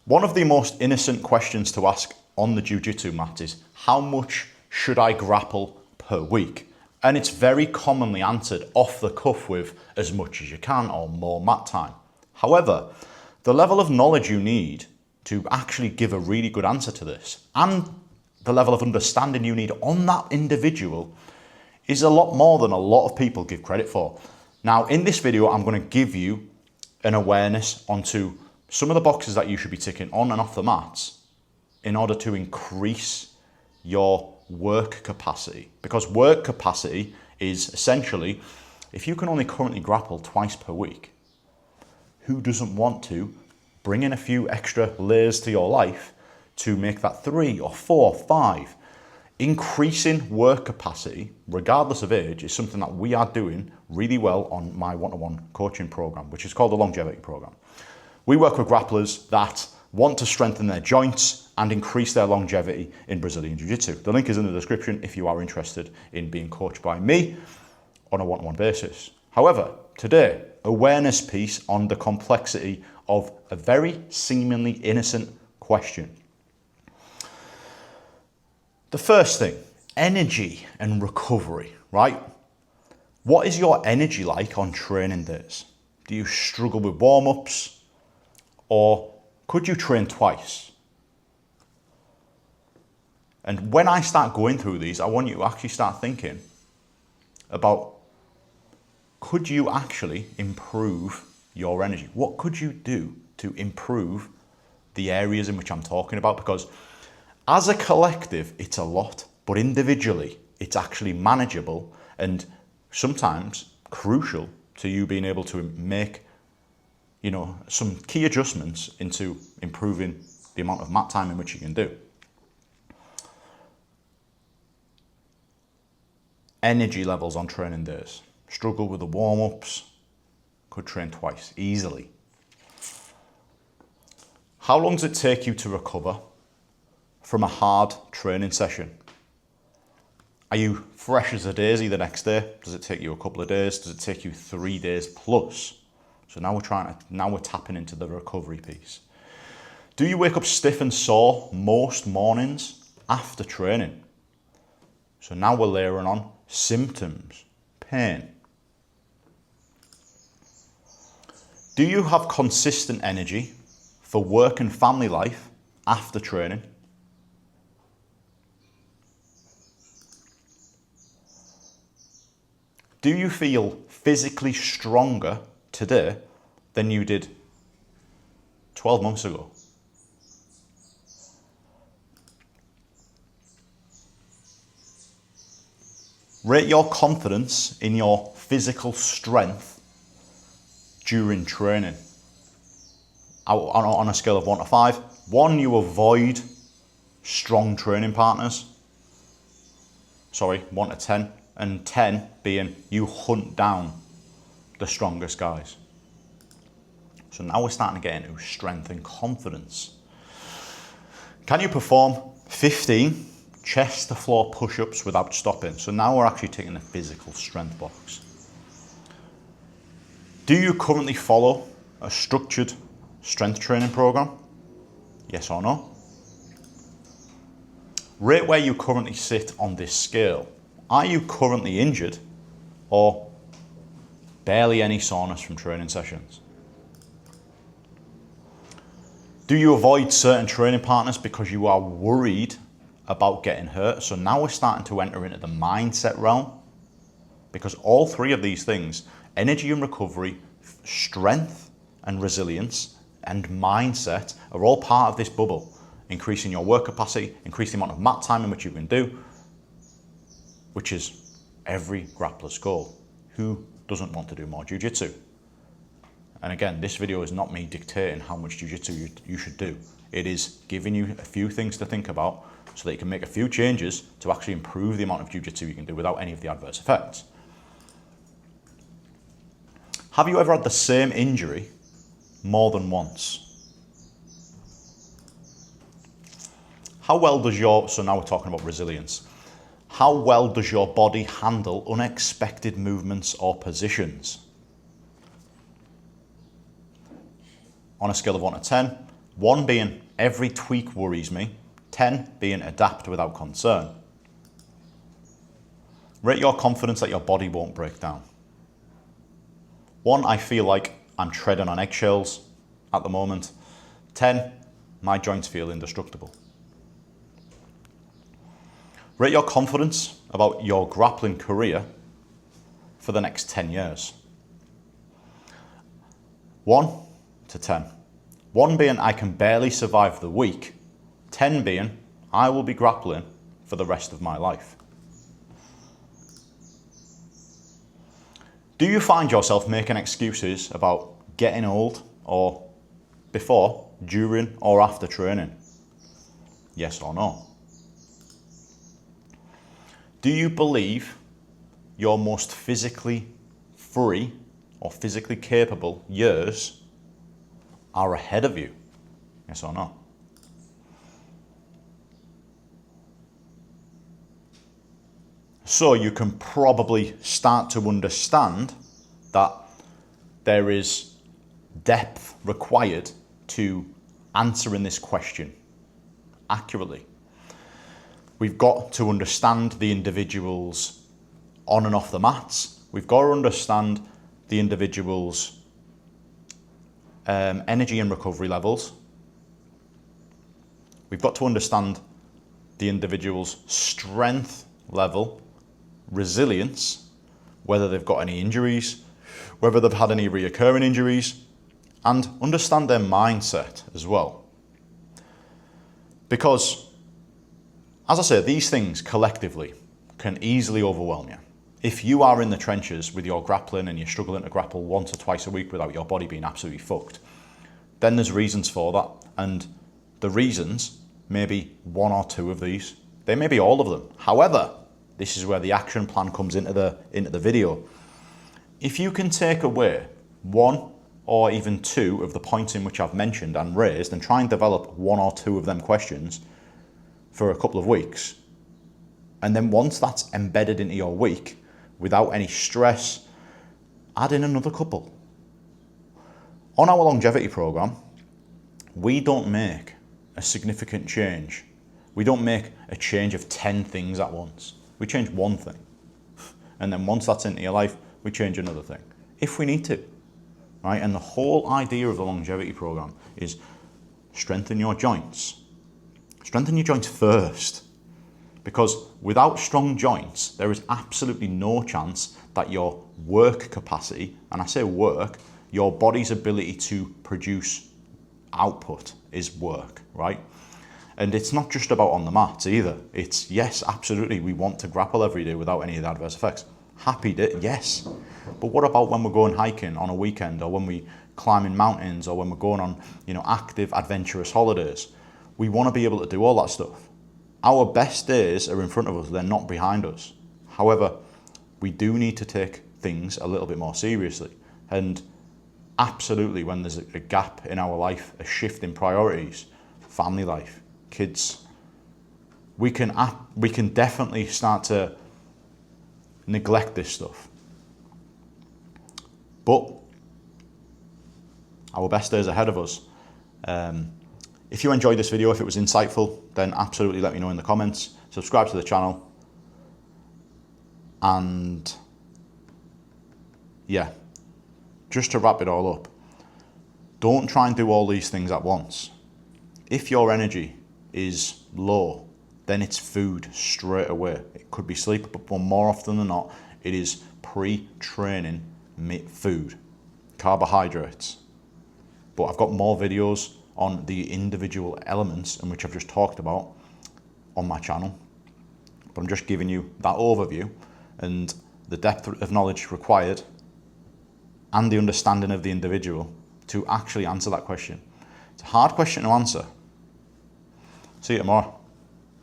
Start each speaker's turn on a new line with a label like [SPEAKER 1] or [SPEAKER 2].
[SPEAKER 1] One of the most innocent questions to ask on the jiu-jitsu mat is, how much should I grapple per week? And it's very commonly answered off the cuff with as much as you can or more mat time. However, the level of knowledge you need to actually give a really good answer to this and the level of understanding you need on that individual is a lot more than a lot of people give credit for. Now, in this video, I'm going to give you an awareness onto some of the boxes that you should be ticking on and off the mats in order to increase your work capacity. Because work capacity is essentially, if you can only currently grapple twice per week, who doesn't want to bring in a few extra layers to your life to make that 3 or 4 or 5? Increasing work capacity, regardless of age, is something that we are doing really well on my one-to-one coaching program, which is called the longevity program. We work with grapplers that want to strengthen their joints and increase their longevity in Brazilian Jiu-Jitsu. The link is in the description if you are interested in being coached by me on a one-to-one basis. However, today, awareness piece on the complexity of a very seemingly innocent question. The first thing, energy and recovery, right? What is your energy like on training days? Do you struggle with warm-ups? Or could you train twice? And when I start going through these, I want you to actually start thinking about, could you actually improve your energy? What could you do to improve the areas in which I'm talking about? Because as a collective, it's a lot, but individually, it's actually manageable and sometimes crucial to you being able to make some key adjustments into improving the amount of mat time in which you can do. Energy levels on training days. Struggle with the warm-ups. Could train twice, easily. How long does it take you to recover from a hard training session? Are you fresh as a daisy the next day? Does it take you a couple of days? Does it take you 3 days plus? So now we're tapping into the recovery piece. Do you wake up stiff and sore most mornings after training? So now we're layering on symptoms, pain. Do you have consistent energy for work and family life after training? Do you feel physically stronger today than you did 12 months ago? Rate your confidence in your physical strength during training. On a scale of 1 to 5, 1, you avoid strong training partners. 1 to 10, and 10 being you hunt down the strongest guys. So now we're starting to get into strength and confidence. Can you perform 15 chest to floor push-ups without stopping? So now we're actually taking the physical strength box. Do you currently follow a structured strength training program? Yes or no? Rate where you currently sit on this scale. Are you currently injured or barely any soreness from training sessions? Do you avoid certain training partners because you are worried about getting hurt? So now we're starting to enter into the mindset realm, because all 3 of these things, energy and recovery, strength and resilience, and mindset, are all part of this bubble. Increasing your work capacity, increasing the amount of mat time in which you can do, which is every grappler's goal. Who doesn't want to do more jiu-jitsu? And again, this video is not me dictating how much jiu-jitsu you should do. It is giving you a few things to think about so that you can make a few changes to actually improve the amount of jiu-jitsu you can do without any of the adverse effects. Have you ever had the same injury more than once? How well does so now we're talking about resilience. How well does your body handle unexpected movements or positions? On a scale of 1 to 10, 1 being every tweak worries me, 10 being adapt without concern. Rate your confidence that your body won't break down. 1, I feel like I'm treading on eggshells at the moment. 10, my joints feel indestructible. Rate your confidence about your grappling career for the next 10 years. 1 to 10. 1 being I can barely survive the week. 10 being I will be grappling for the rest of my life. Do you find yourself making excuses about getting old or before, during or after training? Yes or no? Do you believe your most physically free or physically capable years are ahead of you? Yes or no? So you can probably start to understand that there is depth required to answering this question accurately. We've got to understand the individuals on and off the mats. We've got to understand the individuals' energy and recovery levels. We've got to understand the individual's strength level, resilience, whether they've got any injuries, whether they've had any reoccurring injuries, and understand their mindset as well. Because, as I say, these things collectively can easily overwhelm you. If you are in the trenches with your grappling and you're struggling to grapple once or twice a week without your body being absolutely fucked, then there's reasons for that. And the reasons may be 1 or 2 of these. They may be all of them. However, this is where the action plan comes into the video. If you can take away 1 or even 2 of the points in which I've mentioned and raised and try and develop 1 or 2 of them questions for a couple of weeks, and then once that's embedded into your week without any stress, add in another couple. On our longevity program, we don't make a significant change. We don't make a change of 10 things at once. We change 1 thing. And then once that's into your life, we change another thing, if we need to, right? And the whole idea of the longevity program is strengthen your joints. Strengthen your joints first, because without strong joints, there is absolutely no chance that your work capacity, and I say work, your body's ability to produce output is work, right? And it's not just about on the mats either. It's, yes, absolutely, we want to grapple every day without any of the adverse effects. Happy day, yes. But what about when we're going hiking on a weekend, or when we climbing mountains, or when we're going on, active, adventurous holidays? We want to be able to do all that stuff. Our best days are in front of us, they're not behind us. However, we do need to take things a little bit more seriously. And absolutely, when there's a gap in our life, a shift in priorities, family life, kids, we can definitely start to neglect this stuff. But our best days ahead of us. If you enjoyed this video, if it was insightful, then absolutely let me know in the comments. Subscribe to the channel. And yeah, just to wrap it all up, don't try and do all these things at once. If your energy is low, then it's food straight away. It could be sleep, but more often than not, it is pre-training food, carbohydrates. But I've got more videos on the individual elements in which I've just talked about on my channel. But I'm just giving you that overview and the depth of knowledge required and the understanding of the individual to actually answer that question. It's a hard question to answer. See you tomorrow.